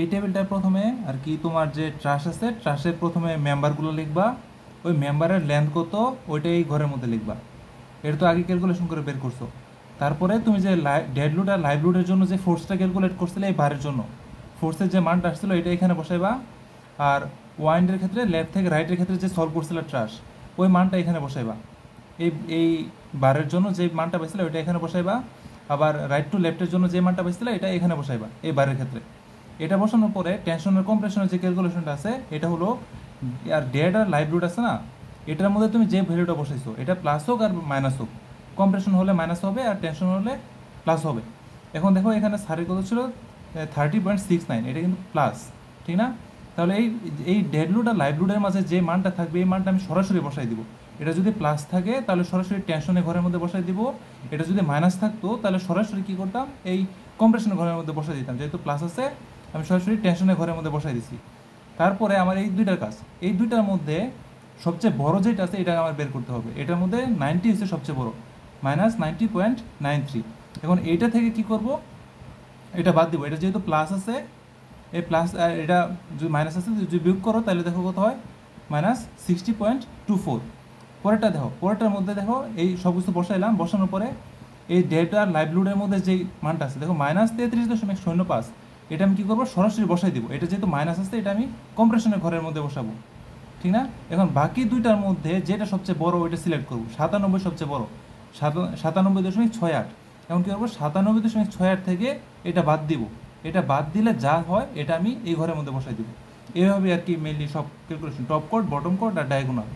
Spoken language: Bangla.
এই টেবিলটার প্রথমে আর কি তোমার যে ট্রাশ আছে ট্রাশের প্রথমে মেম্বারগুলো লিখবা, ওই মেম্বারের লেন্থ কত ওইটা এই ঘরের মধ্যে লিখবা। এটা তো আগে ক্যালকুলেশন করে বের করছো। তারপরে তুমি যে ডেড লোড আর লাইভ লোডের জন্য যে ফোর্সটা ক্যালকুলেট করছিলে এই বারের জন্য, ফোর্সের যে মানটা আসছিল এটা এখানে বসাইবা। আর ওয়াইন্ডের ক্ষেত্রে লেফট থেকে রাইটের ক্ষেত্রে যে সলভ করছিল ট্রাশ, ওই মানটা এখানে বসাইবা। এই এই বারের জন্য যে মানটা পাইছিল ওইটা এখানে বসাইবা। আবার রাইট টু লেফটের জন্য যে মানটা পাইছিল এটা এখানে বসাইবা এই বারের ক্ষেত্রে। এটা বসানোর পরে টেনশনের কম্প্রেশনের যে ক্যালকুলেশনটা আছে এটা হলো, আর ডেড আর লাইভ লোড আছে না, এটার মধ্যে তুমি যে ভ্যালুটা বসাইছো এটা প্লাস হোক আর মাইনাস হোক, কম্প্রেশন হলে মাইনাস হবে আর টেনশন হলে প্লাস হবে। এখন দেখো এখানে সারের কত ছিল 30.69, এটা কিন্তু প্লাস, ঠিক না? তাহলে এই এই ডেড লোড আর লাইভ লোডের মাঝে যে মানটা থাকবে এই মানটা আমি সরাসরি বসাই দিব। এটা যদি প্লাস থাকে তাহলে সরাসরি টেনশনের ঘরের মধ্যে বসাই দিব, এটা যদি মাইনাস থাকতো তাহলে সরাসরি কী করতাম, এই কম্প্রেশনের ঘরের মধ্যে বসাই দিতাম। যেহেতু প্লাস আছে আমি সরাসরি টেনশনের ঘরের মধ্যে বসাই দিছি। তারপরে আমার এই দুইটার কাজ, এই দুইটার মধ্যে সবচেয়ে বড় যেটা আছে এটা আমার বের করতে হবে। এটার মধ্যে 90 হচ্ছে সবচেয়ে বড়, -90.93। এখন এইটা থেকে কি করব, এটা বাদ দিব। এটা যেহেতু প্লাস আছে, এই প্লাস এটা যদি মাইনাস আছে যদি বিয়োগ করো তাহলে দেখো কত হয়, -60.24। পরেরটা দেখো, পরেরটার মধ্যে দেখো এই সব কিছু বসাইলাম, বসানোর পরে এই ডেটা আর লাইভলিহুডের মধ্যে যেই মানটা আছে দেখো -33.05, এটা আমি কী করবো সরাসরি বসাই দিব। এটা যেহেতু মাইনাস আছে এটা আমি কম্প্রেশনের ঘরের মধ্যে বসাবো, ঠিক না? এখন বাকি দুইটার মধ্যে যেটা সবচেয়ে বড় ওইটা সিলেক্ট করবো, 97 সবচেয়ে বড়, 97.68। এখন কী করবো 97.68 থেকে এটা বাদ দিব। এটা বাদ দিলে যা হয় এটা আমি এই ঘরের মধ্যে বসাই দিব। এইভাবে আর কি মেনলি সব calculation, top code, bottom code আর ডায়াগোনাল